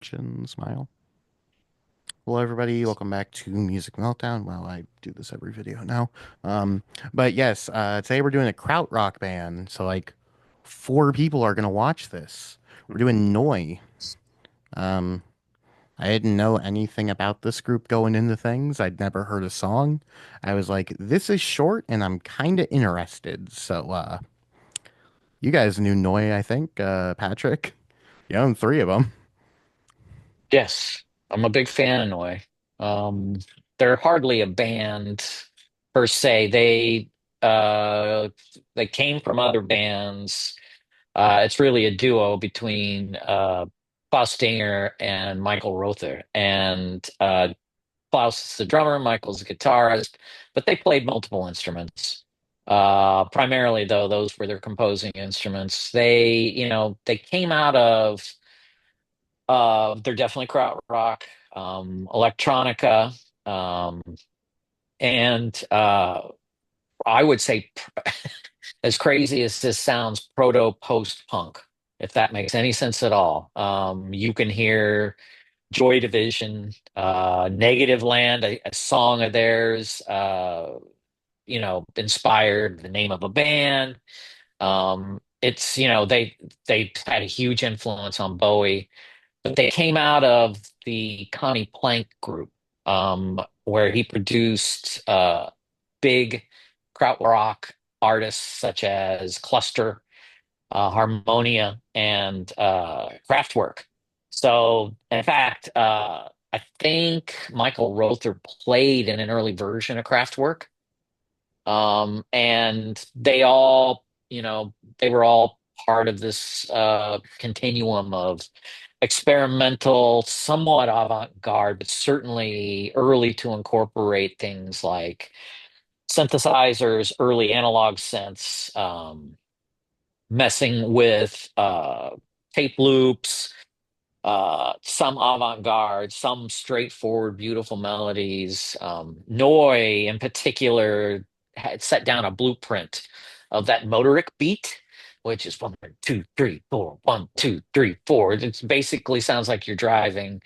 chin, smile. Hello, everybody. Welcome back to Music Meltdown. Well, I do this every video now. But yes, today we're doing a krautrock band. So, like, four people are going to watch this. We're doing Noi. Um, I didn't know anything about this group going into things. I'd never heard a song. I was like, this is short and I'm kind of interested. So, you guys knew Noi, I think. Patrick, you own three of them. Yes, I'm a big fan of Noi. Um, they're hardly a band per se. Uh they came from other bands. It's really a duo between Klaus Dinger and Michael Rother. And Klaus is the drummer, Michael's the guitarist, but they played multiple instruments. Primarily though, those were their composing instruments. They came out of they're definitely krautrock, electronica, um, and I would say, as crazy as this sounds, proto post punk, if that makes any sense at all. You can hear Joy Division, Negative Land, a song of theirs, inspired the name of a band. They had a huge influence on Bowie, but they came out of the Connie Plank group, where he produced big krautrock artists such as Cluster, Harmonia, and Kraftwerk. So, in fact, I think Michael Rother played in an early version of Kraftwerk, and they were all part of this continuum of experimental, somewhat avant-garde, but certainly early to incorporate things like synthesizers, early analog synths, messing with tape loops, some avant-garde, some straightforward, beautiful melodies. Noi, in particular, had set down a blueprint of that motoric beat, which is 1, 2, 3, 4, 1, 2, 3, 4. It basically sounds like you're driving.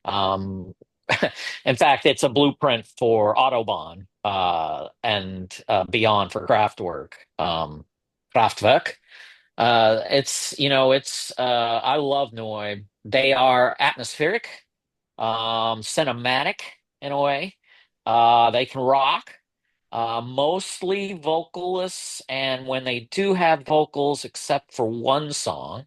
Um, in fact, it's a blueprint for Autobahn and beyond for Kraftwerk. Kraftwerk. I love Noi. They are atmospheric, cinematic in a way. They can rock, mostly vocalists, and when they do have vocals, except for one song,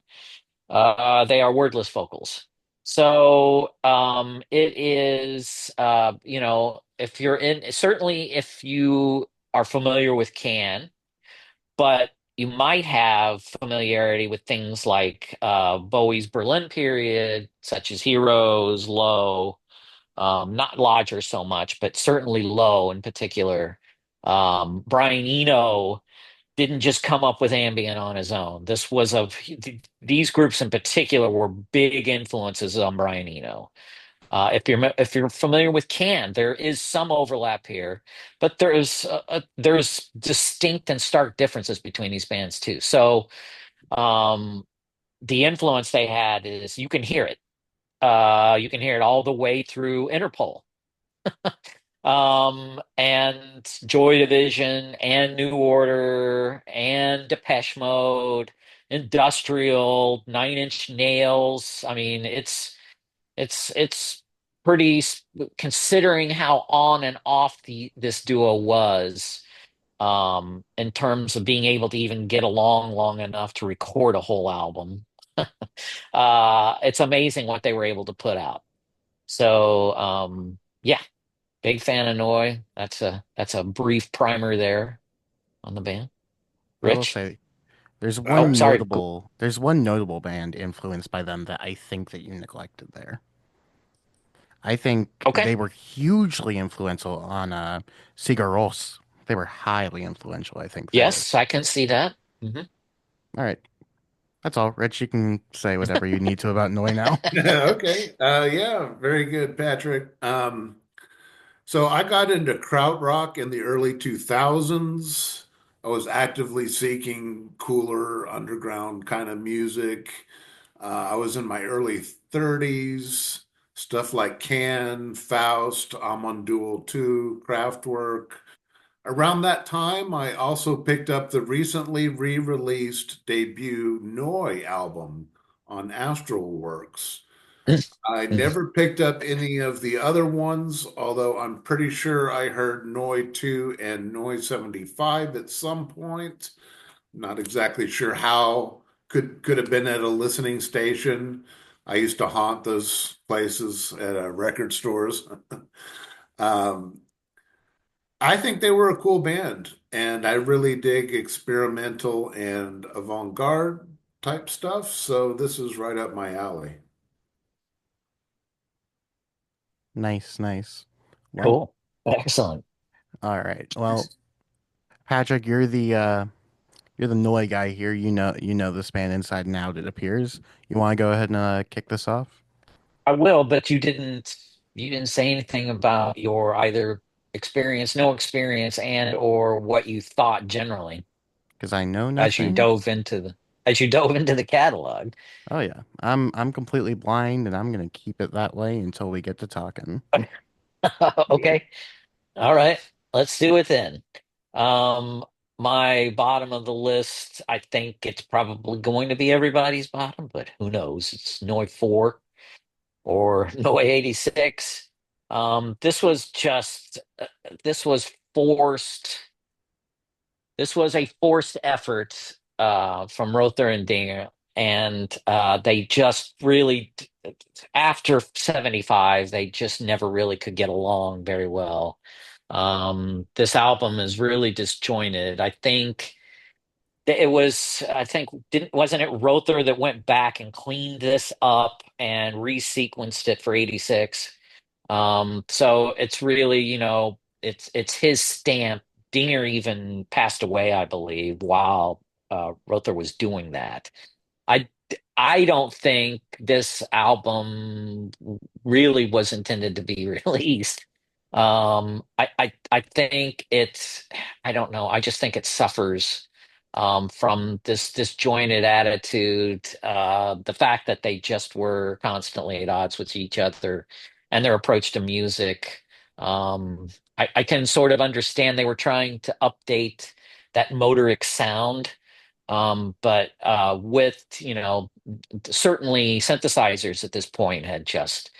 they are wordless vocals. So it is, if you're in, certainly if you are familiar with Can, but you might have familiarity with things like Bowie's Berlin period, such as Heroes, Low, not Lodger so much, but certainly Low in particular. Brian Eno didn't just come up with ambient on his own. These groups in particular were big influences on Brian Eno. If you're familiar with Can, there is some overlap here, but there's distinct and stark differences between these bands too. So um, the influence they had is you can hear it. You can hear it all the way through Interpol, and Joy Division, and New Order, and Depeche Mode, Industrial, Nine Inch Nails. I mean, it's pretty considering how on and off this duo was, in terms of being able to even get along long enough to record a whole album. It's amazing what they were able to put out. So yeah, big fan of Noi. That's a brief primer there on the band. I will Rich? say, there's Oh, one sorry. notable band influenced by them that I think that you neglected there. I think Okay. they were hugely influential on Sigur Rós. They were highly influential, I think there. Yes, I can see that. Hmm. All right. That's all. Rich, you can say whatever you need to about Noi now. Okay. Yeah, very good, Patrick. So I got into krautrock in the early 2000s. I was actively seeking cooler underground kind of music. I was in my early 30s, stuff like Can, Faust, Amon 2, Kraftwerk. Around that time, I also picked up the recently re-released debut Noi album on Astral Works. I never picked up any of the other ones, although I'm pretty sure I heard Noi 2 and Noi 75 at some point. Not exactly sure how. Could have been at a listening station. I used to haunt those places at record stores. Um, I think they were a cool band, and I really dig experimental and avant-garde type stuff, so this is right up my alley. Nice, nice. Well, Cool. Excellent. all right. Well, Patrick, you're the Noi guy here. You know this band inside and out, it appears. You want to go ahead and kick this off? I will, but you didn't say anything about your either experience, no experience, and or what you thought generally Because I know as you nothing. dove into the catalog. Oh yeah. I'm completely blind and I'm gonna keep it that way until we get to talking. Okay. All right. Let's do it then. Um, my bottom of the list, I think it's probably going to be everybody's bottom, but who knows? It's Noi 4 or Noi 86. This was forced. This was a forced effort from Rother and Dinger, and they just really, after 75, they just never really could get along very well. This album is really disjointed. I think didn't wasn't it Rother that went back and cleaned this up and resequenced it for 86? So it's really, it's his stamp. Dinger even passed away, I believe, while Rother was doing that. I I don't think this album really was intended to be released. I think I don't know. I just think it suffers from this disjointed attitude, the fact that they just were constantly at odds with each other and their approach to music. I can sort of understand they were trying to update that motoric sound, but with, certainly synthesizers at this point had just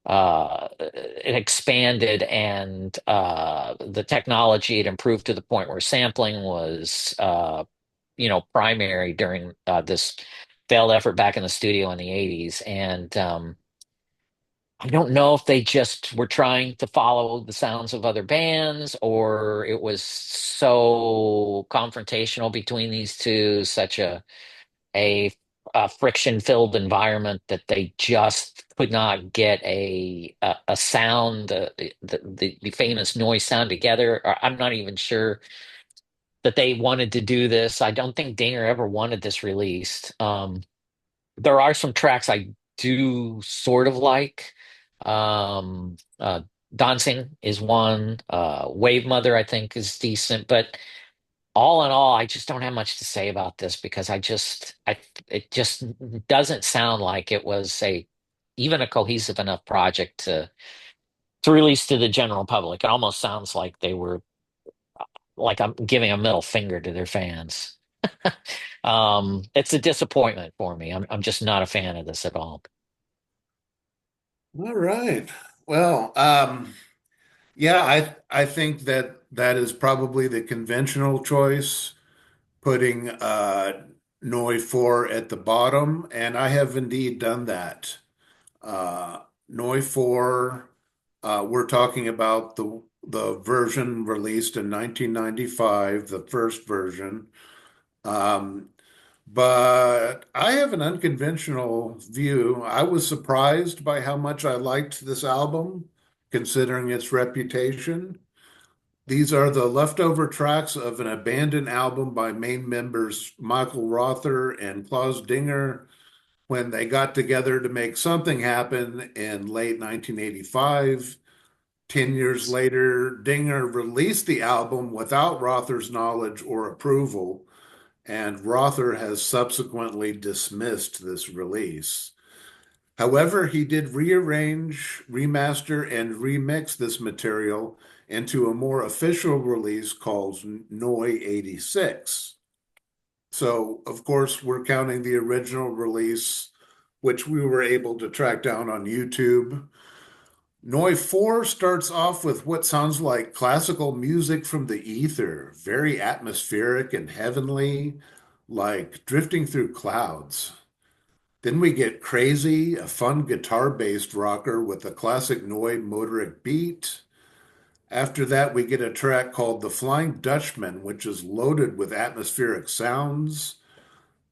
it expanded, and the technology had improved to the point where sampling was primary during this failed effort back in the studio in the 80s. And I don't know if they just were trying to follow the sounds of other bands, or it was so confrontational between these two, such a, a friction-filled environment that they just could not get a sound, the famous noise sound together. Or I'm not even sure that they wanted to do this. I don't think Dinger ever wanted this released. There are some tracks I do sort of like. Um, uh, Dancing is one. Wave Mother, I think, is decent, but all in all, I just don't have much to say about this because it just doesn't sound like it was even a cohesive enough project to release to the general public. It almost sounds like they were like I'm giving a middle finger to their fans. It's a disappointment for me. I'm just not a fan of this at all. All right. Well, yeah, I think that that is probably the conventional choice, putting Noi 4 at the bottom, and I have indeed done that. Noi 4, we're talking about the version released in 1995, the first version. Um, but I have an unconventional view. I was surprised by how much I liked this album, considering its reputation. These are the leftover tracks of an abandoned album by main members Michael Rother and Klaus Dinger when they got together to make something happen in late 1985. 10 years later, Dinger released the album without Rother's knowledge or approval, and Rother has subsequently dismissed this release. However, he did rearrange, remaster, and remix this material into a more official release called Noi 86. So, of course, we're counting the original release, which we were able to track down on YouTube. Noi 4 starts off with what sounds like classical music from the ether, very atmospheric and heavenly, like drifting through clouds. Then we get Crazy, a fun guitar-based rocker with a classic Noi motoric beat. After that, we get a track called The Flying Dutchman, which is loaded with atmospheric sounds.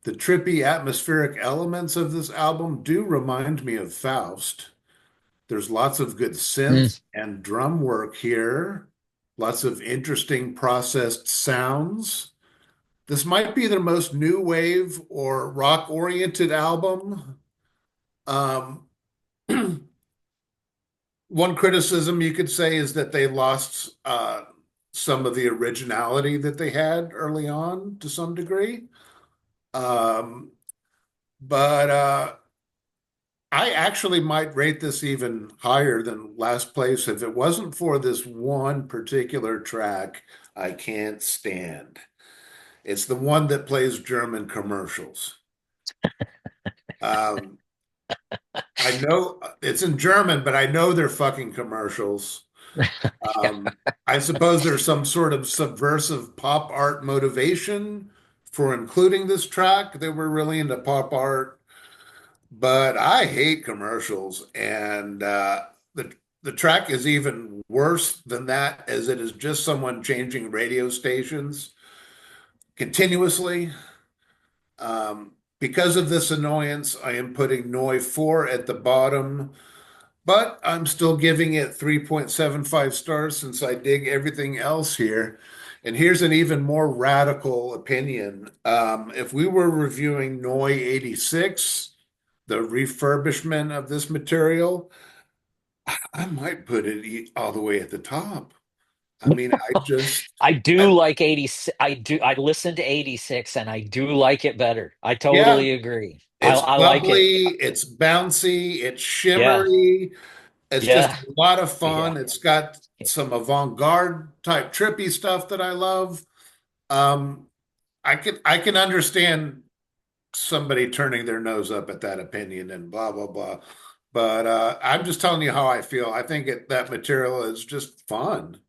The trippy atmospheric elements of this album do remind me of Faust. There's lots of good Mm. synth and drum work here, lots of interesting processed sounds. This might be their most new wave or rock-oriented album. Um, One criticism you could say is that they lost some of the originality that they had early on to some degree. Um, but I actually might rate this even higher than last place if it wasn't for this one particular track I can't stand. It's the one that plays German commercials. Um, I know it's in German, but I know they're fucking commercials. Yeah. I suppose there's some sort of subversive pop art motivation for including this track. They were really into pop art, but I hate commercials, and the track is even worse than that, as it is just someone changing radio stations continuously. Because of this annoyance, I am putting Noi 4 at the bottom, but I'm still giving it 3.75 stars since I dig everything else here. And here's an even more radical opinion. If we were reviewing Noi 86, the refurbishment of this material, I might put it all the way at the top. I mean, I do I, like 86. I listened to 86 and I do like it better. I yeah, totally agree. it's I like it. bubbly, it's bouncy, it's Yeah. shimmery. It's just Yeah. a lot of Yeah. fun. It's got some avant-garde type trippy stuff that I love. Um, I can understand somebody turning their nose up at that opinion and blah blah blah. But I'm just telling you how I feel. I think that material is just fun.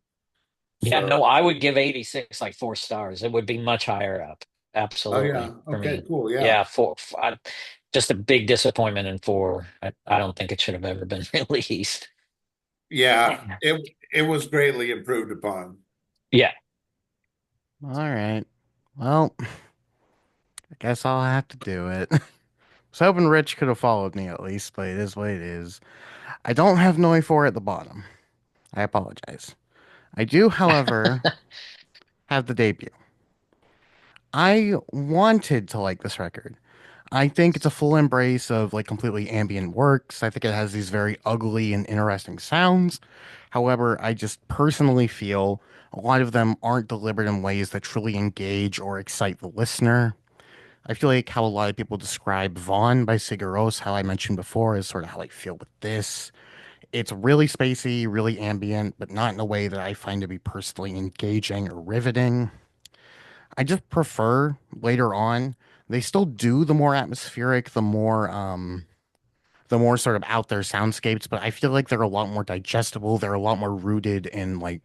Yeah, So, no, I would give 86 like 4 stars. It would be much higher up. oh yeah, Absolutely for okay, me. cool, yeah, Yeah, just a big disappointment in four. I don't think it should have ever been released. yeah. Yeah. It was greatly improved upon. Yeah. All right. Well, I guess I'll have to do it. I was hoping Rich could have followed me at least, but it is what it is. I don't have Noi 4 at the bottom. I apologize. I do, however, have the debut. I wanted to like this record. I think it's a full embrace of like completely ambient works. I think it has these very ugly and interesting sounds. However, I just personally feel a lot of them aren't delivered in ways that truly engage or excite the listener. I feel like how a lot of people describe Vaughn by Sigur Rós, how I mentioned before, is sort of how I feel with this. It's really spacey, really ambient, but not in a way that I find to be personally engaging or riveting. I just prefer later on. They still do the more atmospheric, the more sort of out there soundscapes, but I feel like they're a lot more digestible. They're a lot more rooted in like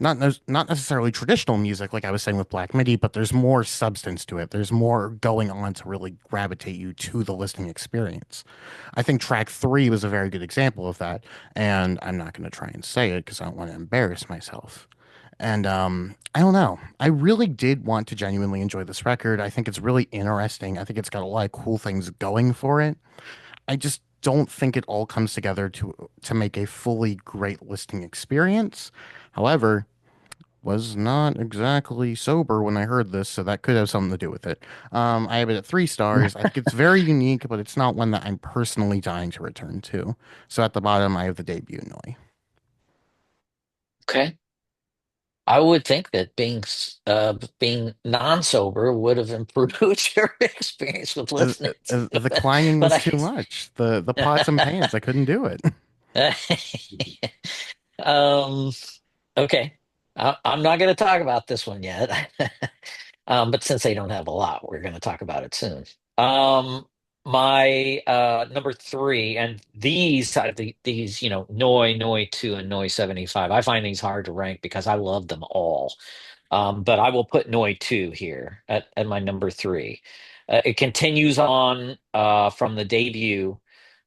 not necessarily traditional music, like I was saying with Black Midi, but there's more substance to it. There's more going on to really gravitate you to the listening experience. I think track three was a very good example of that, and I'm not going to try and say it because I don't want to embarrass myself. And I don't know. I really did want to genuinely enjoy this record. I think it's really interesting. I think it's got a lot of cool things going for it. I just don't think it all comes together to make a fully great listening experience. However, was not exactly sober when I heard this, so that could have something to do with it. I have it at 3 stars. I think it's very unique, but it's not one that I'm personally dying to return to. So at the bottom, I have the debut Noi. Okay. I would think that being non-sober would have improved your experience with listening to The it. clanging But was too much. The pots and pans, I couldn't do it. um, okay. I'm not going to talk about this one yet. But since they don't have a lot, we're going to talk about it soon. My number three, and these, Noi 2, and Noi 75. I find these hard to rank because I love them all. But I will put Noi 2 here at my number three. It continues on from the debut,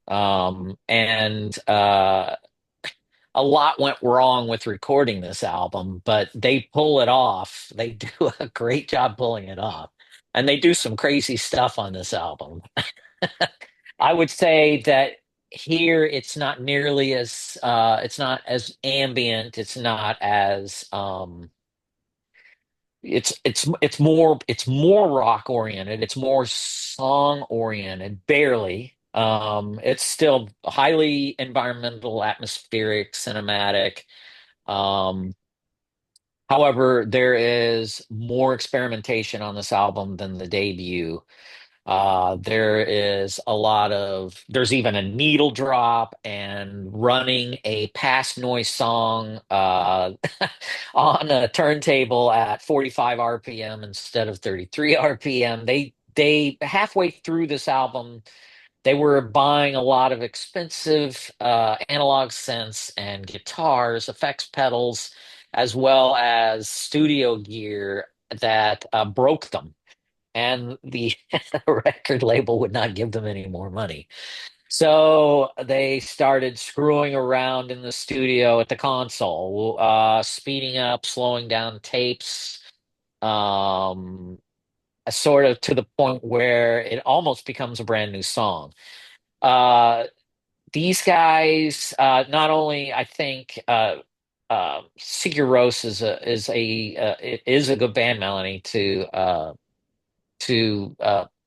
and a lot went wrong with recording this album, but they pull it off. They do a great job pulling it off. And they do some crazy stuff on this album. I would say that here it's not as ambient, it's more rock oriented, it's more song oriented, barely. It's still highly environmental, atmospheric, cinematic. Um, However, there is more experimentation on this album than the debut. There's even a needle drop and running a past noise song on a turntable at 45 RPM instead of 33 RPM. They halfway through this album, they were buying a lot of expensive analog synths and guitars, effects pedals, as well as studio gear that broke them. And the record label would not give them any more money. So they started screwing around in the studio at the console, speeding up, slowing down tapes, um, sort of to the point where it almost becomes a brand new song. Uh, these guys, not only I think Sigur Rós is a good band melody to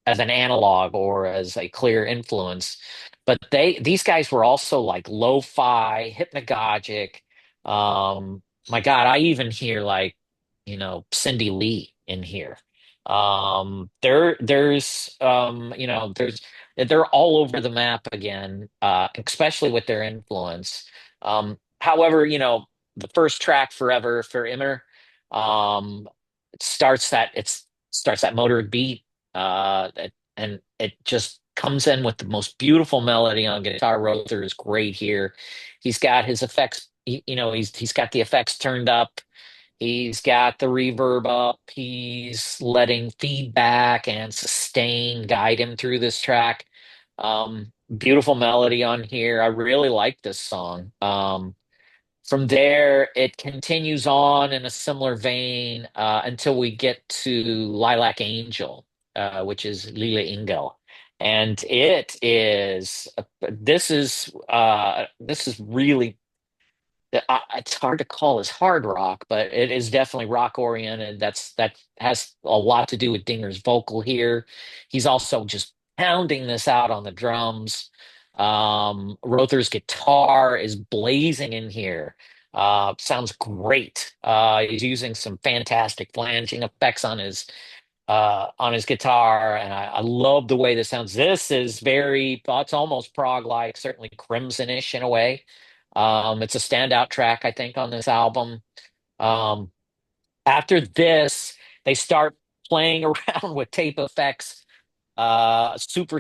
as an analog or as a clear influence. But these guys were also like lo-fi, hypnagogic. My God, I even hear like, Cindy Lee in here. They're all over the map again, especially with their influence. However, the first track, Forever for Immer, it starts that motor beat, and it just comes in with the most beautiful melody on guitar. Rother is great here. He's got his effects, he's got the effects turned up. He's got the reverb up. He's letting feedback and sustain guide him through this track. Beautiful melody on here. I really like this song. From there, it continues on in a similar vein until we get to Lilac Angel, which is Lila Ingel. And this is really, it's hard to call as hard rock, but it is definitely rock oriented. That has a lot to do with Dinger's vocal here. He's also just pounding this out on the drums. Rother's guitar is blazing in here. Sounds great. He's using some fantastic flanging effects on his guitar, and I love the way this sounds. This is it's almost prog-like, certainly Crimson-ish in a way. It's a standout track, I think, on this album. Um, After this, they start playing around with tape effects. Super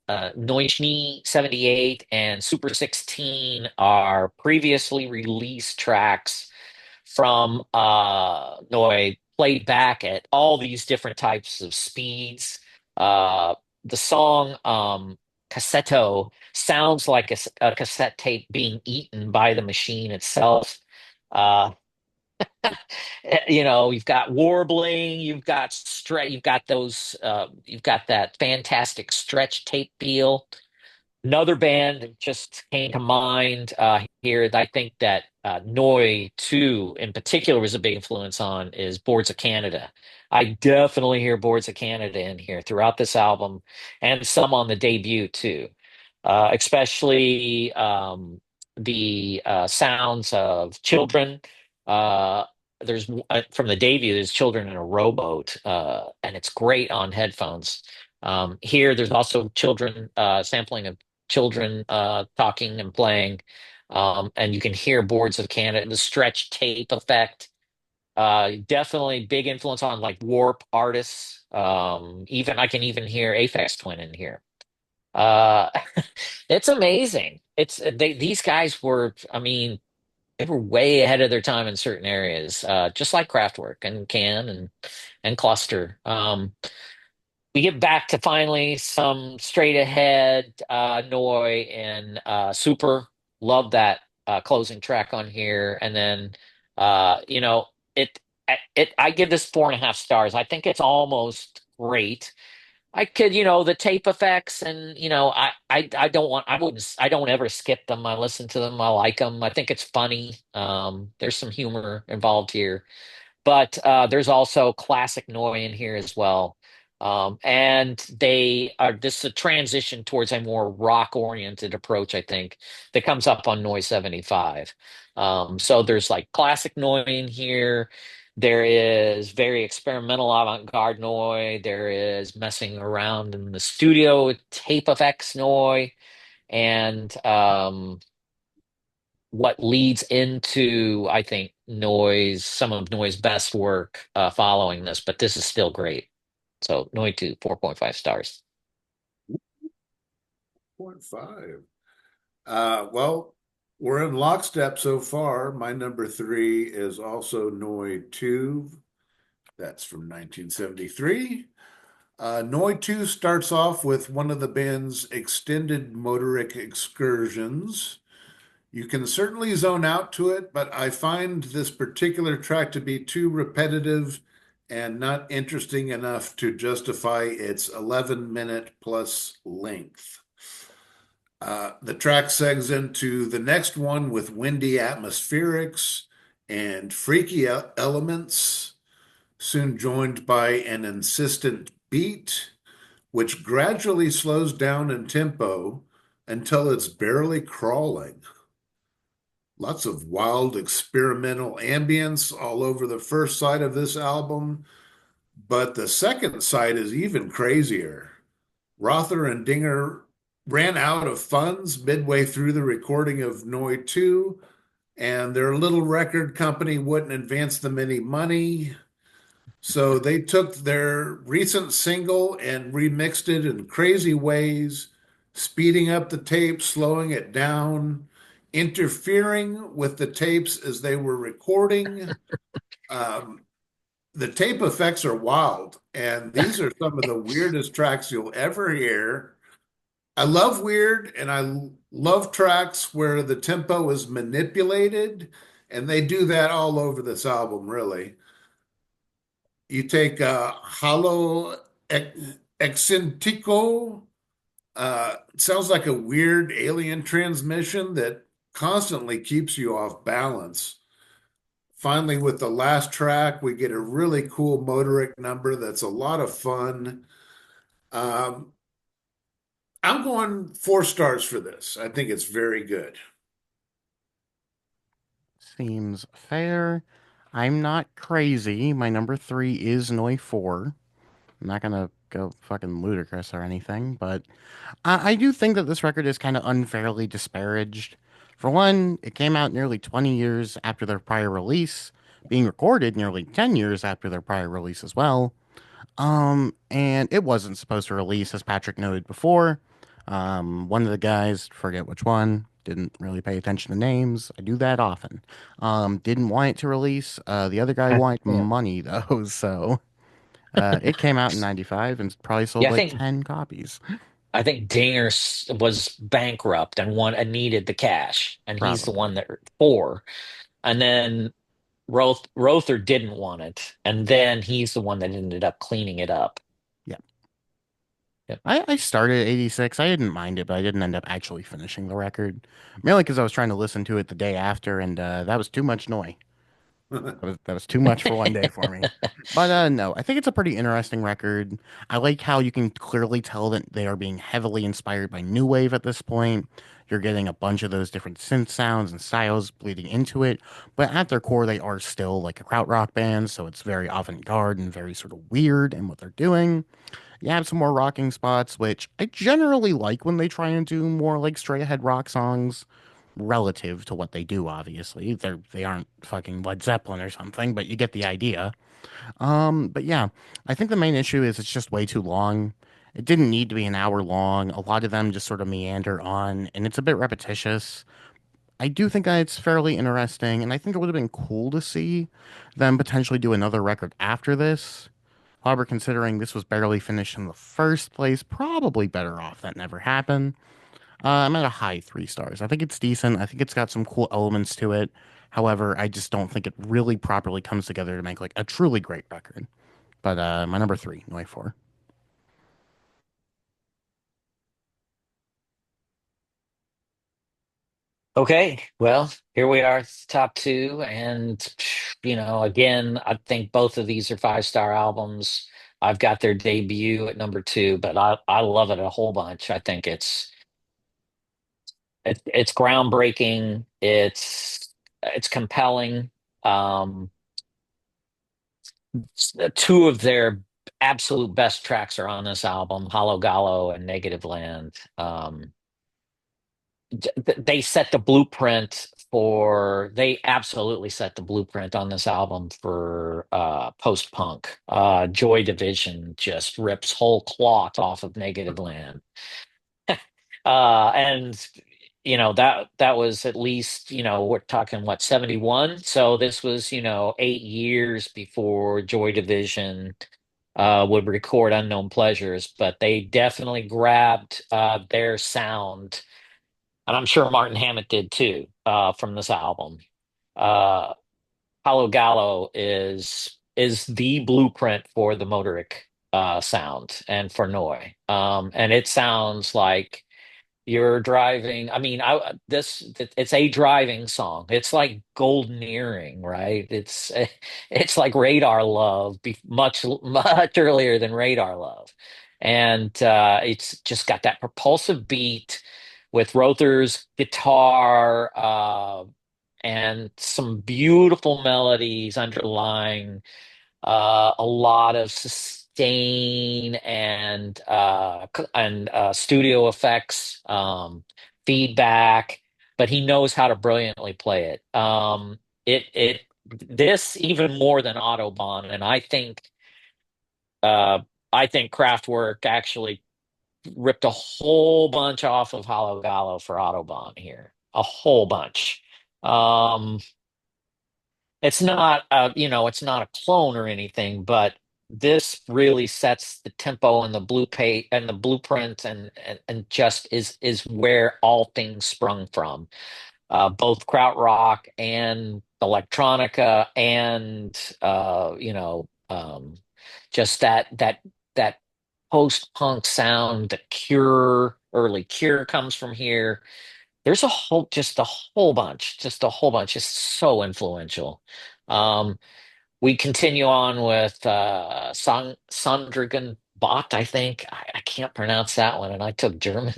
Noishni 78 and Super 16 are previously released tracks from Noi, played back at all these different types of speeds. The song Cassetto sounds like a cassette tape being eaten by the machine itself. Uh, you've got warbling, you've got that fantastic stretch tape feel. Another band that just came to mind here that I think that Noi 2 in particular was a big influence on is Boards of Canada. I definitely hear Boards of Canada in here throughout this album and some on the debut too. Especially the sounds of children. Uh, there's from the debut, there's Children in a Rowboat, and it's great on headphones. Here, there's also children sampling of children talking and playing, and you can hear Boards of Canada, the stretch tape effect. Definitely big influence on like Warp artists. Even I can even hear Aphex Twin in here. Uh, it's amazing. These guys were, I mean, they were way ahead of their time in certain areas, just like Kraftwerk and Can and Cluster. We get back to finally some straight ahead Noi and Super. Love that closing track on here, and then you know it. I give this 4.5 stars. I think it's almost great. I could, the tape effects and, I don't want, I wouldn't, I don't ever skip them. I listen to them. I like them. I think it's funny. There's some humor involved here, but there's also classic Noi in here as well. And they are this is a transition towards a more rock oriented approach, I think, that comes up on Noi 75. So there's like classic Noi in here. There is very experimental avant-garde Noi. There is messing around in the studio with tape effects Noi. And what leads into, I think, some of Noi's best work following this, but this is still great. So Noi 2, 4.5 stars. 0.5. Well, we're in lockstep so far. My number three is also Noi 2. That's from 1973. Noi 2 starts off with one of the band's extended motoric excursions. You can certainly zone out to it, but I find this particular track to be too repetitive and not interesting enough to justify its 11-minute plus length. The track segs into the next one with windy atmospherics and freaky elements, soon joined by an insistent beat, which gradually slows down in tempo until it's barely crawling. Lots of wild experimental ambience all over the first side of this album, but the second side is even crazier. Rother and Dinger ran out of funds midway through the recording of Noi 2, and their little record company wouldn't advance them any money. So they took their recent single and remixed it in crazy ways, speeding up the tape, slowing it down, interfering with the tapes as they were recording. Um, the tape effects are wild, and these are some of the weirdest tracks you'll ever hear. I love weird, and I love tracks where the tempo is manipulated, and they do that all over this album, really. You take Hollow Exentico, sounds like a weird alien transmission that constantly keeps you off balance. Finally, with the last track, we get a really cool motoric number that's a lot of fun. Um, I'm going 4 stars for this. I think it's very good. Seems fair. I'm not crazy. My number three is Noi 4. I'm not gonna go fucking ludicrous or anything, but I do think that this record is kind of unfairly disparaged. For one, it came out nearly 20 years after their prior release, being recorded nearly 10 years after their prior release as well. And it wasn't supposed to release, as Patrick noted before. One of the guys, forget which one, didn't really pay attention to names. I do that often. Didn't want it to release. The other guy wanted Yeah. money though, so it came out in '95 and probably sold Yeah, like 10 copies, I think Dinger was bankrupt and needed the cash, and he's the probably. one that four. And then Rother didn't want it, and then he's the one that ended up cleaning it up. Yeah. Yep. I started at 86. I didn't mind it, but I didn't end up actually finishing the record. Mainly because I was trying to listen to it the day after, and that was too much noise. That was too much for one day for me. But no, I think it's a pretty interesting record. I like how you can clearly tell that they are being heavily inspired by new wave at this point. You're getting a bunch of those different synth sounds and styles bleeding into it, but at their core, they are still like a krautrock band, so it's very avant-garde and very sort of weird in what they're doing. You have some more rocking spots, which I generally like when they try and do more like straight ahead rock songs relative to what they do, obviously. They aren't fucking Led Zeppelin or something, but you get the idea. But yeah, I think the main issue is it's just way too long. It didn't need to be an hour long. A lot of them just sort of meander on, and it's a bit repetitious. I do think it's fairly interesting, and I think it would have been cool to see them potentially do another record after this. However, considering this was barely finished in the first place, probably better off that never happened. I'm at a high 3 stars. I think it's decent. I think it's got some cool elements to it. However, I just don't think it really properly comes together to make like a truly great record. But my number three, Noi 4. Okay, well, here we are, it's top two, and again, I think both of these are five-star albums. I've got their debut at number two, but I love it a whole bunch. I think it's groundbreaking. It's compelling. Um, Two of their absolute best tracks are on this album, Hollow Gallo and Negative Land. They set the blueprint they absolutely set the blueprint on this album for post-punk. Joy Division just rips whole cloth off of Negative Land. And that was at least, we're talking what, 71. So this was, 8 years before Joy Division would record Unknown Pleasures, but they definitely grabbed their sound, and I'm sure Martin Hammett did too, from this album. Uh, Hollow Gallo is the blueprint for the Motoric sound and for Noi. And it sounds like you're driving. I mean, it's a driving song. It's like Golden Earring, right? It's like Radar Love, much earlier than Radar Love, and it's just got that propulsive beat with Rother's guitar and some beautiful melodies underlying a lot of sustain and studio effects, feedback, but he knows how to brilliantly play it. It this even more than Autobahn, and uh, I think Kraftwerk actually ripped a whole bunch off of Hollow Gallo for Autobahn here, a whole bunch. Um, it's not a clone or anything, but this really sets the tempo and the blueprint and just is where all things sprung from. Both krautrock and electronica and just that post-punk sound. The Cure, early Cure comes from here. There's just a whole bunch. It's so influential. Um, we continue on with Sondrigan Bot, I think. I can't pronounce that one, and I took German.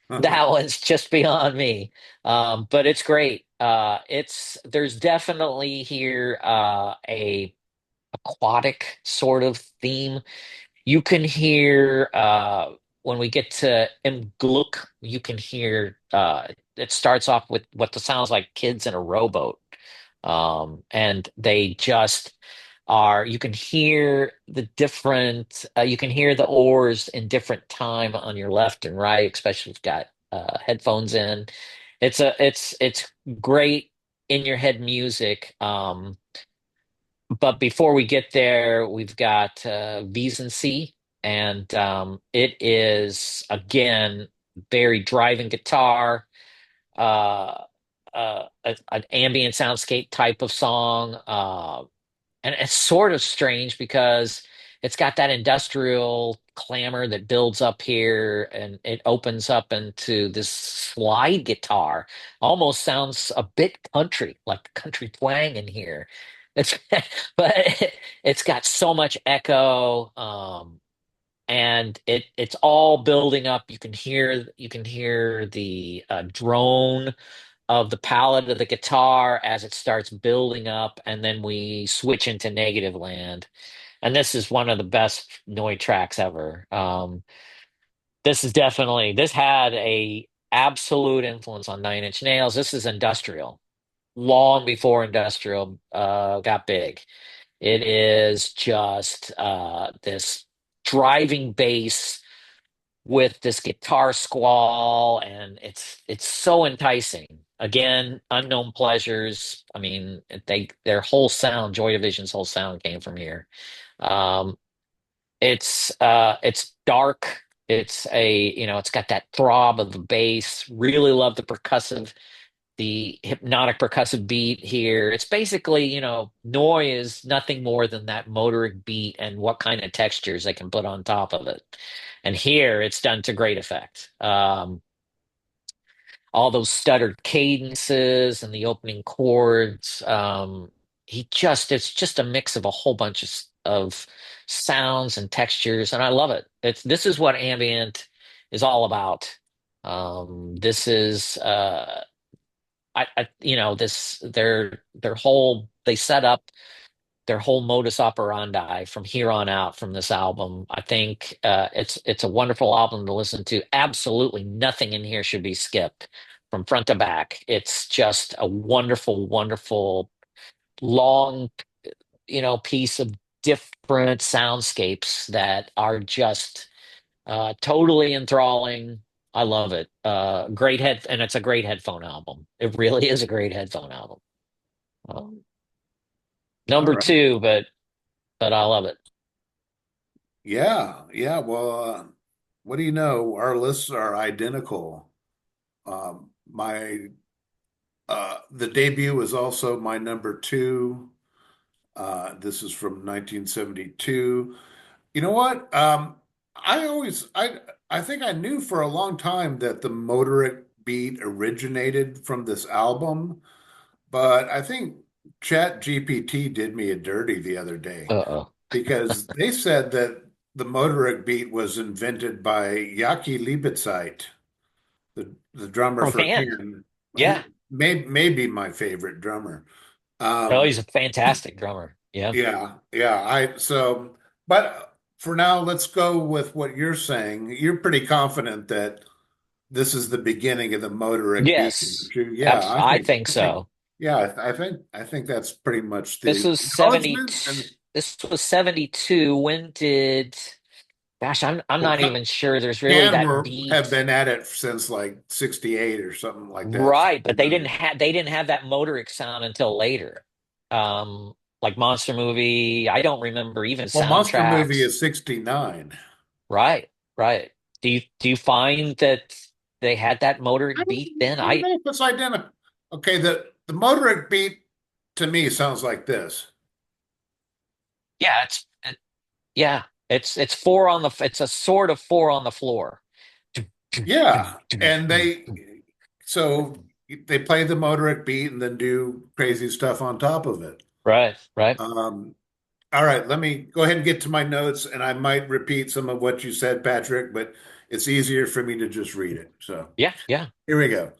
That one's just beyond me. But it's great. There's definitely here a aquatic sort of theme. You can hear when we get to M Gluck, you can hear it starts off with what sounds like kids in a rowboat. And they just are, you can hear you can hear the oars in different time on your left and right, especially if you've got headphones in. It's great in your head music. But before we get there, we've got V's and C, and it is again very driving guitar, uh, an ambient soundscape type of song, and it's sort of strange because it's got that industrial clamor that builds up here and it opens up into this slide guitar. Almost sounds a bit country, like country twang in here. It's but it's got so much echo. And it's all building up. You can hear the drone of the palette of the guitar as it starts building up, and then we switch into negative land. And this is one of the best Noi tracks ever. This had a absolute influence on Nine Inch Nails. This is industrial, long before industrial got big. It is just this driving bass with this guitar squall, and it's so enticing. Again, Unknown Pleasures. I mean, their whole sound, Joy Division's whole sound came from here. Um, it's dark. It's got that throb of the bass. Really love the hypnotic percussive beat here. It's basically, Noi is nothing more than that motoric beat and what kind of textures they can put on top of it. And here it's done to great effect. All those stuttered cadences and the opening chords. It's just a mix of a whole bunch of sounds and textures, and I love it. This is what ambient is all about. This is this their whole they set up their whole modus operandi from here on out from this album. I think it's a wonderful album to listen to. Absolutely nothing in here should be skipped from front to back. It's just a wonderful, wonderful long piece of different soundscapes that are just totally enthralling. I love it. And it's a great headphone album. It really is a great headphone album. Um, All Number right. two, but I love it. Yeah, yeah. Well, what do you know? Our lists are identical. My the debut was also my number two. This is from 1972. You know what? I think I knew for a long time that the Motoric beat originated from this album, but I think Chat GPT did me a dirty the other day Uh-oh. because they said that the Motoric beat was invented by Yaki Liebetzeit, the drummer Oh for man. Can, Yeah. who may be my favorite drummer. Oh, Um, he's a fantastic drummer. Yeah. yeah, yeah. But for now, let's go with what you're saying. You're pretty confident that this is the beginning of the Motoric beat. Yes. Yeah, I think so. yeah, I think that's pretty much This the was acknowledgement. 72. And This was 72. When did Gosh, I'm well, not even sure there's really Can that have beat. been at it since like 68 or something like that, Right, but 69. they didn't have that motoric sound until later. Like Monster Movie, I don't remember even Well, Monster Movie soundtracks. is 69. Right, right. Do you find that they had that motoric beat then? I don't know if it's identical. Okay, the Motoric beat to me sounds like this. Yeah, yeah, it's four on the it's a sort of four on the floor. Yeah, and so they play the Motoric beat and then do crazy stuff on top of it. Right, right. Um, all right, let me go ahead and get to my notes, and I might repeat some of what you said, Patrick, but it's easier for me to just read it. So Yeah, yeah. here we go.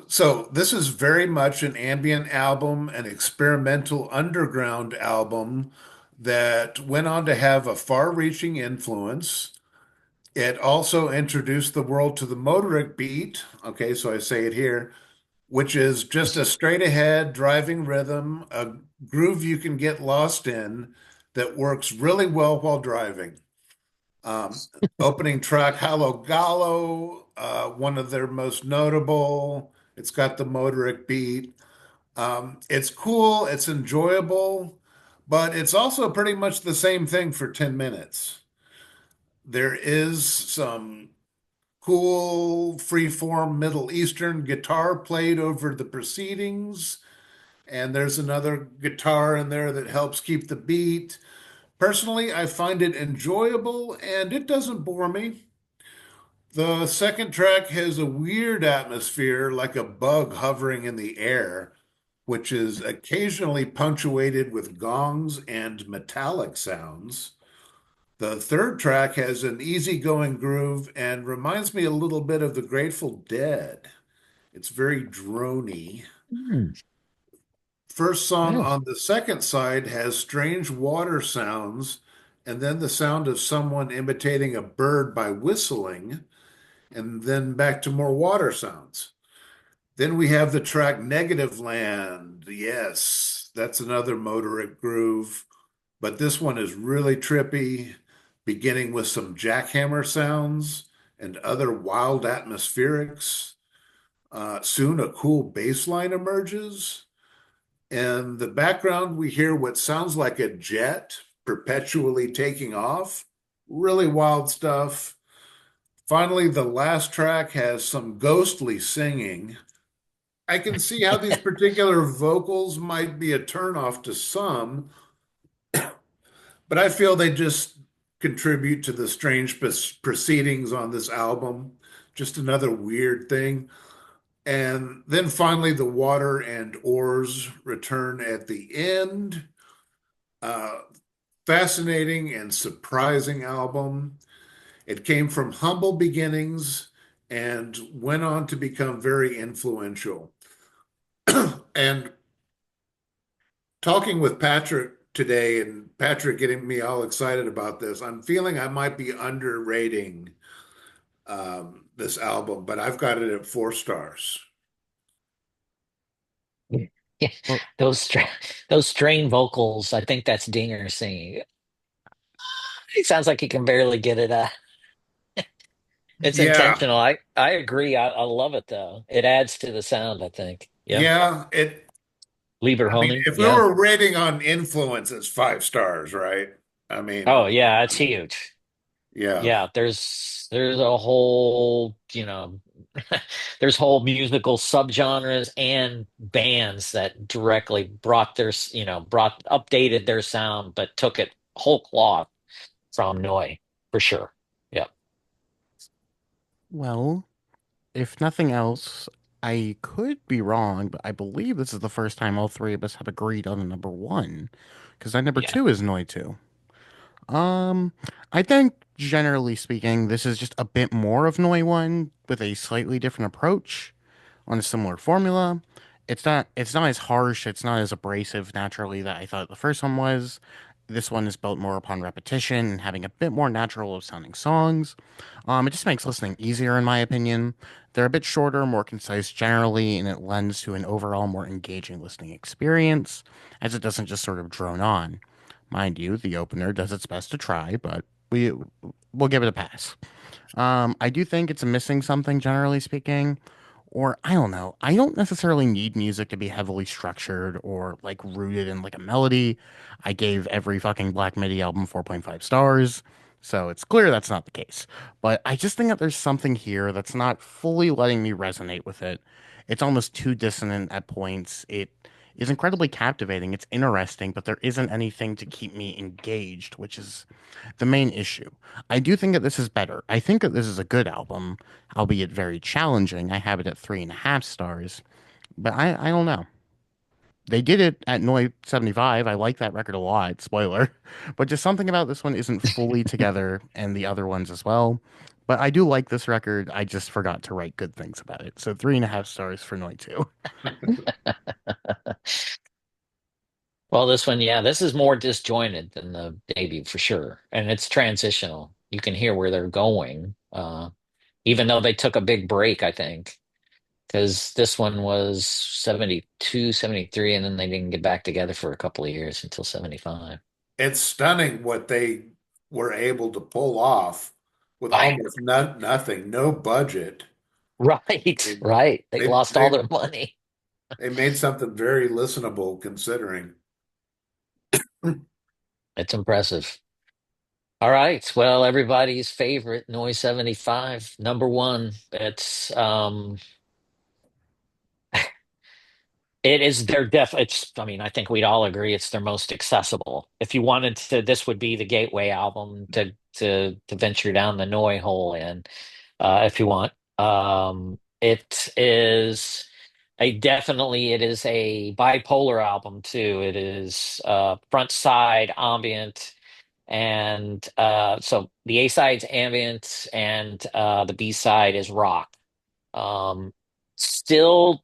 So this is very much an ambient album, an experimental underground album that went on to have a far-reaching influence. It also introduced the world to the motoric beat. Okay, so I say it here, which is just a straight ahead driving rhythm, a groove you can get lost in that works really well while driving. Um, Opening track, Hallo Gallo, one of their most notable. It's got the motoric beat. It's cool, it's enjoyable, but it's also pretty much the same thing for 10 minutes. There is some cool freeform Middle Eastern guitar played over the proceedings, and there's another guitar in there that helps keep the beat. Personally, I find it enjoyable and it doesn't bore me. The second track has a weird atmosphere, like a bug hovering in the air, which is occasionally punctuated with gongs and metallic sounds. The third track has an easygoing groove and reminds me a little bit of the Grateful Dead. It's very drony. Hmm. First song Yeah. on the second side has strange water sounds, and then the sound of someone imitating a bird by whistling, and then back to more water sounds. Then we have the track Negative Land. Yes, that's another motoric groove, but this one is really trippy, beginning with some jackhammer sounds and other wild atmospherics. Soon a cool bass line emerges. In the background, we hear what sounds like a jet perpetually taking off. Really wild stuff. Finally, the last track has some ghostly singing. I can see how these particular vocals might be a turnoff to some, but I feel they just contribute to the strange proceedings on this album. Just another weird thing. And then finally, the water and oars return at the end. Uh, Fascinating and surprising album. It came from humble beginnings and went on to become very influential. And talking with Patrick today, and Patrick getting me all excited about this, I'm feeling I might be underrating this album, but I've got it at 4 stars. Yeah. Well, Those strained vocals, I think that's Dinger singing. It sounds like he can barely get it out. It's Yeah, intentional. I agree. I love it though. It adds to the sound, I think. Yeah. yeah. Lieber I mean, homie. if we Yeah. were rating on influence, it's 5 stars, right? I Oh mean, yeah, it's huge. yeah. Yeah, there's a whole, there's whole musical subgenres and bands that directly brought brought updated their sound, but took it whole cloth from Noi for sure. Yeah. well, if nothing else, I could be wrong, but I believe this is the first time all three of us have agreed on a number one, because that number Yeah. two is Noi 2. Um, I think generally speaking, this is just a bit more of Noi 1 with a slightly different approach on a similar formula. It's not as harsh, it's not as abrasive naturally that I thought the first one was. This one is built more upon repetition and having a bit more natural sounding songs. It just makes listening easier in my opinion. They're a bit shorter, more concise generally, and it lends to an overall more engaging listening experience, as it doesn't just sort of drone on. Mind you, the opener does its best to try, but we'll give it a pass. I do think it's missing something, generally speaking, or I don't know. I don't necessarily need music to be heavily structured or like rooted in like a melody. I gave every fucking Black Midi album 4.5 stars, so it's clear that's not the case. But I just think that there's something here that's not fully letting me resonate with it. It's almost too dissonant at points. It is incredibly captivating. It's interesting, but there isn't anything to keep me engaged, which is the main issue. I do think that this is better. I think that this is a good album, albeit very challenging. I have it at 3.5 stars, but I don't know. They did it at Noi 75. I like that record a lot. Spoiler. But just something about this one isn't fully together and the other ones as well. But I do like this record. I just forgot to write good things about it. So 3.5 stars for Noi 2. Well, this one, yeah, this is more disjointed than the debut for sure. And it's transitional. You can hear where they're going. Even though they took a big break, I think, because this one was 72, 73, and then they didn't get back together for a couple of years until 75. It's stunning what they were able to pull off with Right. almost nothing, no budget. Right, They right. They they lost all they their money. they made something very listenable considering. It's impressive. All right. Well, everybody's favorite Noise 75, number one. It's It is their it's, I mean, I think we'd all agree it's their most accessible. If you wanted to, this would be the gateway album to venture down the Noi hole in, if you want. It is it is a bipolar album too. It is front side ambient, and so the A side's ambient, and the B side is rock. Still,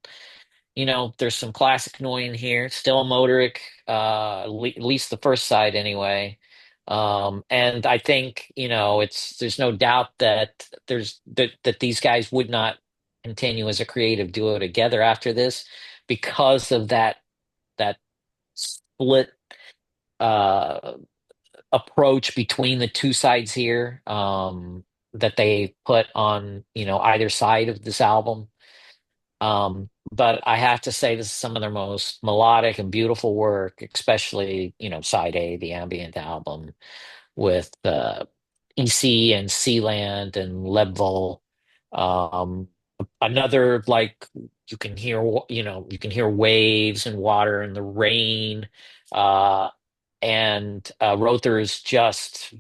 there's some classic Noi in here, still a Motoric, at least the first side anyway. And I think, there's no doubt that that these guys would not continue as a creative duo together after this because of that split uh approach between the two sides here, that they put on, either side of this album. But I have to say, this is some of their most melodic and beautiful work, especially, side A, the ambient album with EC and Sealand and Lebvol. Um, Another, like, you can hear waves and water and the rain. Uh, and Rother's just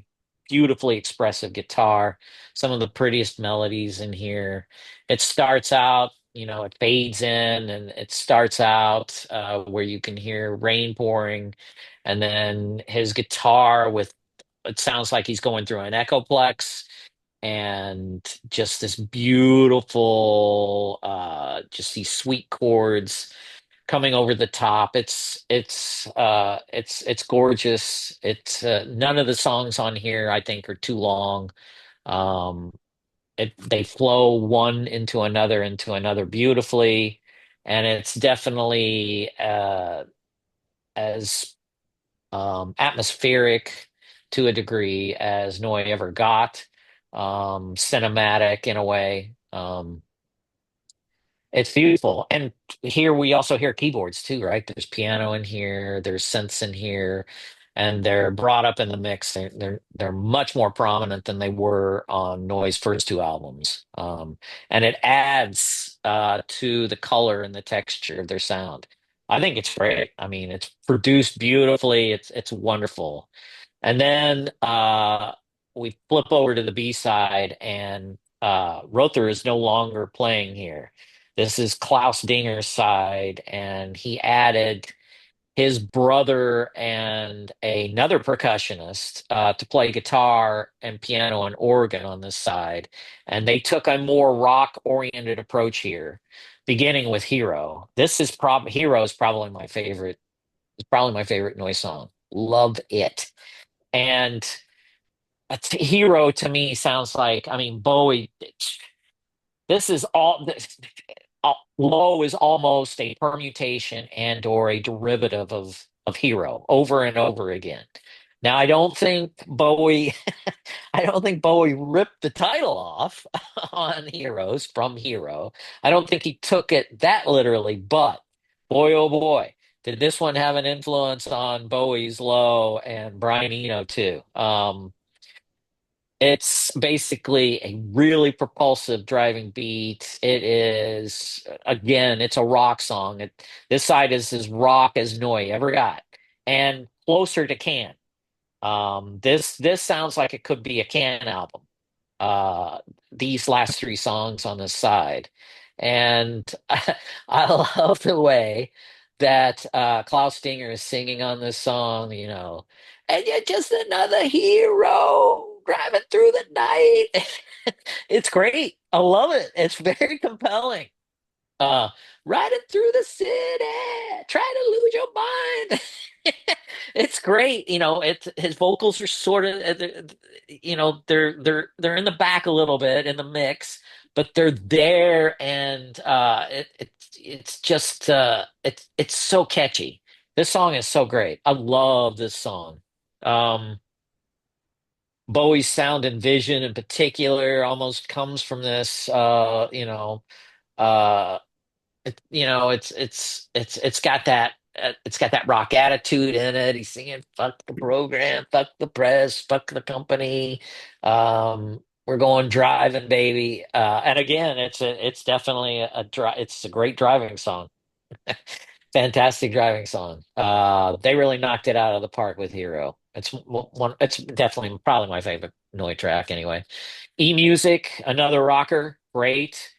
beautifully expressive guitar, some of the prettiest melodies in here. It starts out, it fades in and it starts out where you can hear rain pouring, and then his guitar with it sounds like he's going through an echoplex, and just this beautiful, just these sweet chords coming over the top. It's gorgeous. It's none of the songs on here I think are too long. Um, they flow one into another beautifully, and it's definitely as atmospheric to a degree as Noi ever got. Cinematic in a way. It's beautiful. And here we also hear keyboards too, right? There's piano in here, there's synths in here, and they're brought up in the mix. They're much more prominent than they were on Noi's first two albums. And it adds to the color and the texture of their sound. I think it's great. I mean, it's produced beautifully. It's wonderful. And then we flip over to the B side, and Rother is no longer playing here. This is Klaus Dinger's side, and he added his brother and another percussionist to play guitar and piano and organ on this side. And they took a more rock-oriented approach here, beginning with Hero. Hero is probably my favorite. It's probably my favorite Noise song. Love it. And Hero to me sounds like, I mean, Bowie. This is all. Low is almost a permutation and or a derivative of Hero over and over again. Now, I don't think Bowie, I don't think Bowie ripped the title off on Heroes from Hero. I don't think he took it that literally, but boy, oh boy, did this one have an influence on Bowie's Low and Brian Eno too. It's basically a really propulsive driving beat. It is, again, it's a rock song. This side is as rock as Noi ever got, and closer to Can. This sounds like it could be a Can album. Uh, these last three songs on this side, and I love the way that Klaus Stinger is singing on this song. And you're just another hero driving through the night. It's great. I love it. It's very compelling. Uh, Riding through the city, trying to lose your mind. It's great. It's his vocals are sort of, they're in the back a little bit in the mix, but they're there, and it's just it's so catchy. This song is so great. I love this song. Um, Bowie's sound and vision in particular almost comes from this. Uh, it's got that rock attitude in it. He's singing "fuck the program, fuck the press, fuck the company." We're going driving, baby. And again, it's definitely it's a great driving song. Fantastic driving song. They really knocked it out of the park with Hero. One. It's definitely probably my favorite Noi track anyway. E Music, another rocker, great,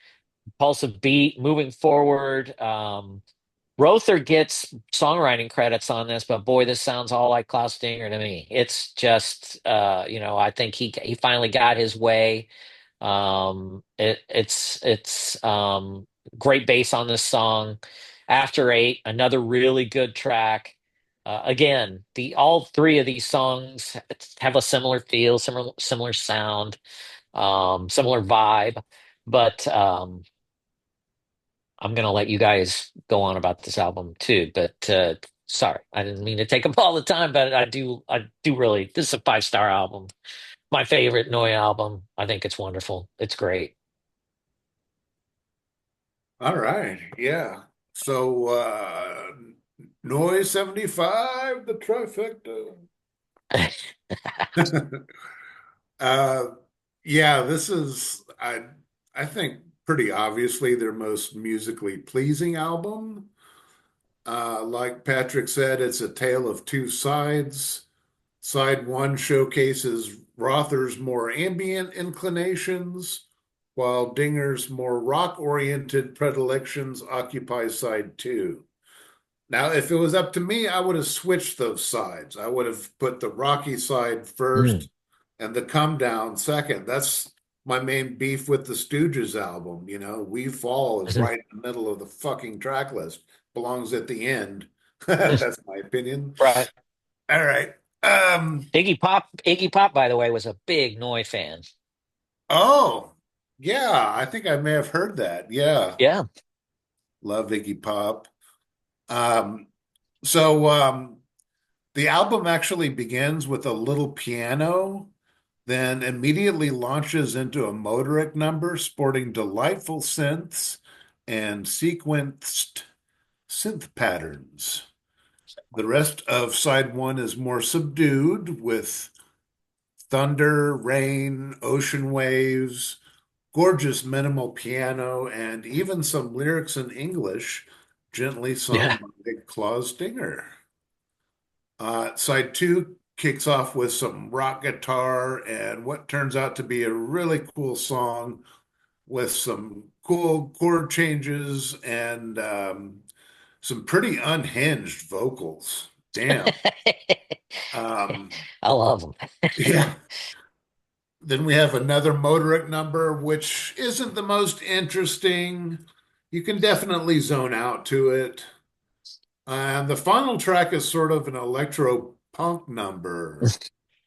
impulsive beat, moving forward. Rother gets songwriting credits on this, but boy, this sounds all like Klaus Dinger to me. It's just, I think he finally got his way. It's great bass on this song. After Eight, another really good track. Again, the all three of these songs have a similar feel, similar sound, similar vibe. But I'm gonna let you guys go on about this album too. But sorry, I didn't mean to take up all the time, but I do really. This is a 5-star album. My favorite Noi album. I think it's wonderful. It's great. All right. Yeah. So, Noise 75, the trifecta. Uh, yeah, this is I think pretty obviously their most musically pleasing album. Like Patrick said, it's a tale of two sides. Side one showcases Rother's more ambient inclinations, while Dinger's more rock-oriented predilections occupy side two. Now, if it was up to me, I would have switched those sides. I would have put the rocky side Mm. first and the come down second. That's my main beef with the Stooges album. We Fall is right in the middle of the fucking track list, belongs at the end. That's my opinion. Right. All right. Um, Iggy Pop, by the way, was a big Noi fan. oh, yeah, I think I may have heard that. Yeah, Yeah. love Iggy Pop. Um, so the album actually begins with a little piano, then immediately launches into a Motorik number sporting delightful synths and sequenced synth patterns. The rest of side one is more subdued with thunder, rain, ocean waves, gorgeous minimal piano, and even some lyrics in English gently sung Yeah. by Claus Dinger. Side two kicks off with some rock guitar and what turns out to be a really cool song with some cool chord changes and some pretty unhinged vocals. Damn. Um, I love them. yeah. Then we have another Motorik number, which isn't the most interesting. You can definitely zone out to it. And the final track is sort of an electro punk number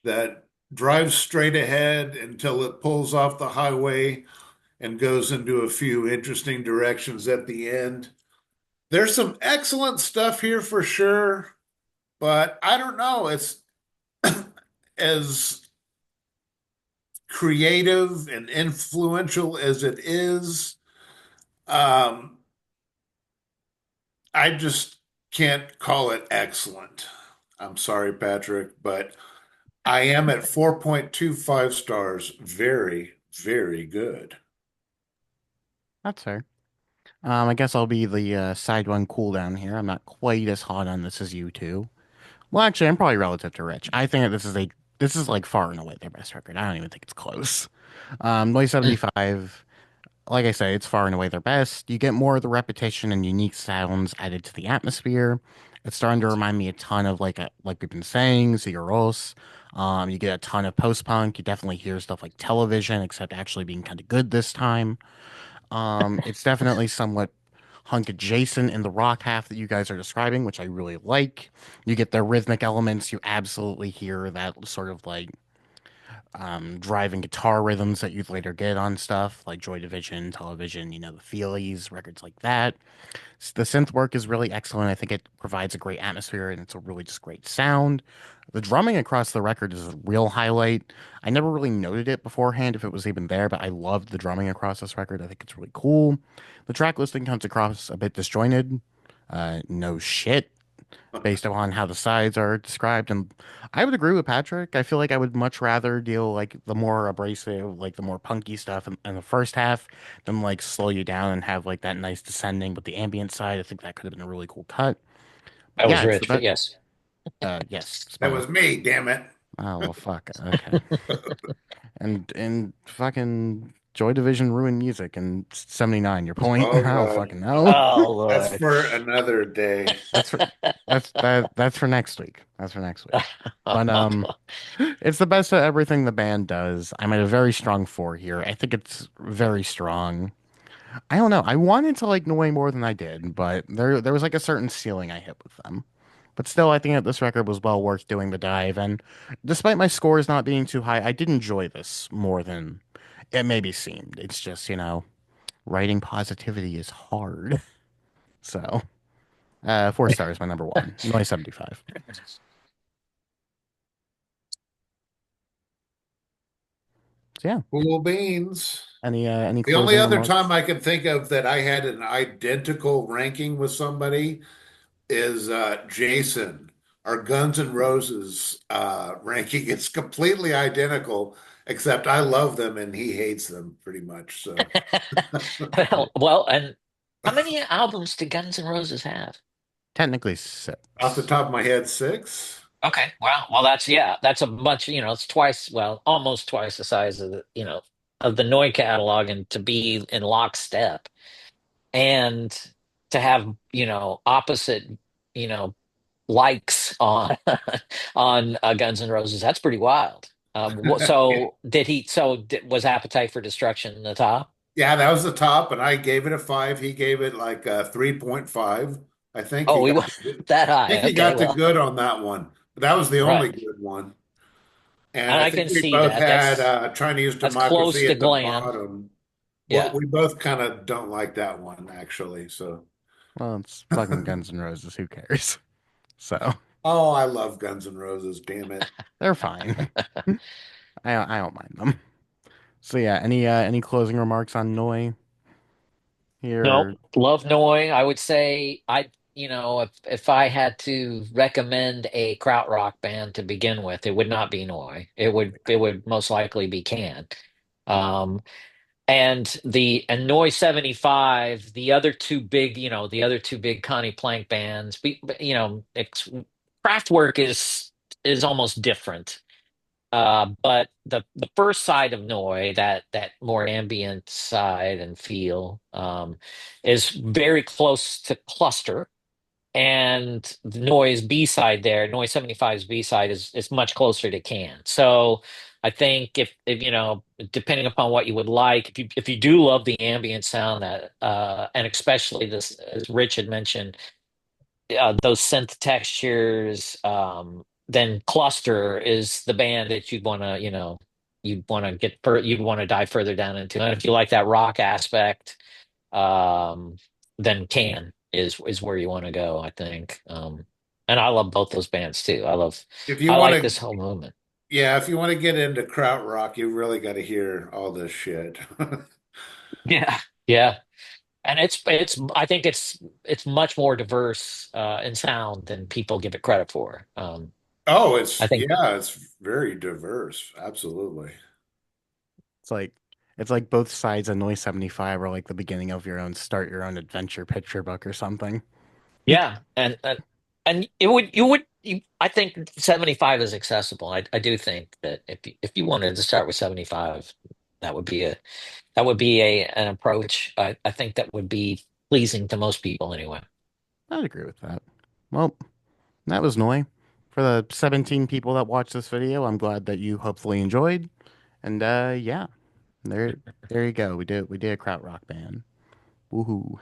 that drives straight ahead until it pulls off the highway and goes into a few interesting directions at the end. There's some excellent stuff here for sure, but I don't know. It's as creative and influential as it is. Um, I just can't call it excellent. I'm sorry, Patrick, but I am at 4.25 stars. Very, very good. That's fair. I guess I'll be the side one cooldown here. I'm not quite as hot on this as you two. Well, actually, I'm probably relative to Rich. I think that this is like far and away their best record. I don't even think it's close. Noise 75, like I say, it's far and away their best. You get more of the repetition and unique sounds added to the atmosphere. It's starting to remind me a ton of like we've been saying, Zigguros. You get a ton of post-punk. You definitely hear stuff like Television, except actually being kind of good this time. It's definitely somewhat hunk adjacent in the rock half that you guys are describing, which I really like. You get the rhythmic elements. You absolutely hear that sort of like driving guitar rhythms that you'd later get on stuff like Joy Division, Television, the Feelies, records like that. The synth work is really excellent. I think it provides a great atmosphere and it's a really just great sound. The drumming across the record is a real highlight. I never really noted it beforehand if it was even there, but I loved the drumming across this record. I think it's really cool. The track listing comes across a bit disjointed. No shit. based upon how the sides are described. And I would agree with Patrick. I feel like I would much rather deal like the more abrasive, like the more punky stuff in the first half than like slow you down and have like that nice descending with the ambient side. I think that could have been a really cool cut. But That was yeah, it's the rich, but best. yes. Yes, That spoiler. was me, damn it. Oh well, fuck. Okay. And fucking Joy Division ruined music in '79. Your point? Oh I don't God. fucking know. Oh That's Lord. for another day. That's for that's for next week. That's for next week. But it's the best of everything the band does. I'm at a very strong four here. I think it's very strong. I don't know. I wanted to like Noi more than I did, but there was like a certain ceiling I hit with them. But still, I think that this record was well worth doing the dive. And despite my scores not being too high, I did enjoy this more than it maybe seemed. It's just, writing positivity is hard. So, 4 stars, my number one. Noise 75. So yeah. Cool beans. Any The only closing other time remarks? I can think of that I had an identical ranking with somebody is Jason. Our Guns N' Roses ranking is completely identical, except I love them and he hates them pretty much. So Well, and how many albums do Guns N' Roses have? Technically off the six. top of my head, six. Okay, well, that's yeah, that's a much, it's twice, well, almost twice the size of the Noi catalog, and to be in lockstep and to have, opposite, you know, likes on on Guns N' Roses. That's pretty wild. So did he? Was Appetite for Destruction the top? Yeah, that was the top, and I gave it a five. He gave it like a 3.5. I think Oh, he we got went that I think high. he Okay, got the well, good on that one. But that was the only right, good one. And and I I think can we see both that. had That's Chinese that's close democracy to at the glam. bottom. Well, Yeah. we both kind of don't like that one, actually. So, Well, it's fucking Guns N' Roses. Who cares? So oh, I love Guns N' Roses, damn it. they're fine. I don't mind them. So yeah, any closing remarks on Noi Nope. here? Love Noi. I would say if I had to recommend a krautrock band to begin with, it would not be Noi. It would most likely be Can. Um, and Noi 75, the other two big Connie Plank bands, Kraftwerk is almost different. But the first side of Noi, that more ambient side and feel, is very close to Cluster, and the Noi's B side there, Noi 75's B side is much closer to Can. So I think if depending upon what you would like, if you do love the ambient sound, and especially this, as Rich had mentioned, those synth textures, then Cluster is the band that you'd want to dive further down into. And if you like that rock aspect, um, then Can is where you want to go, I think. And I love both those bands too. If you I want like to, this whole movement. yeah, if you want to get into krautrock, you really got to hear all this shit. Yeah, yeah. And it's I think it's much more diverse in sound than people give it credit for. Oh, I think it's very diverse. Absolutely. It's like both sides of Noi 75 are like the beginning of your own start your own adventure picture book or something. Yeah, and I think 75 is accessible. I do think that if you wanted to start with 75, that would be a an approach. I think that would be pleasing to most people anyway. I'd agree with that. Well, that was Noi. For the 17 people that watched this video, I'm glad that you hopefully enjoyed. And yeah, there you go. We did a krautrock band. Woohoo.